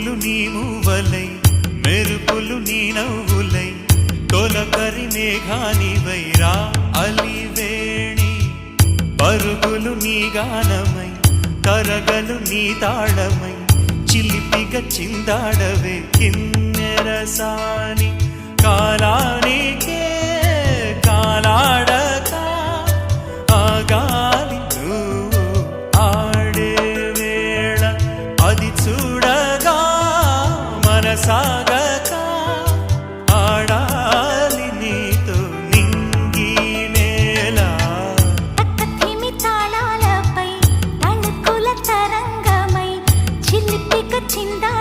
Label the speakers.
Speaker 1: పువ్వులు నీ మూవలై మెరుపులు నీ నవ్వులై తొలకరి మేఘానివై రా అలివేణి పరుగులు నీ గానమై కరగలు నీ తాళమై చిలిపిగా చిందాడవే కిన్నెరసాని కాలానికే కాలాడక ఆగాలి నువ్వు ఆడే వేళ అది చూడగా మనసాగక ఆడాలి నీతో నింగి నేల
Speaker 2: తక్కతిమి తాళాలపై తళుకుల తరంగమై చిలిపిక చిందా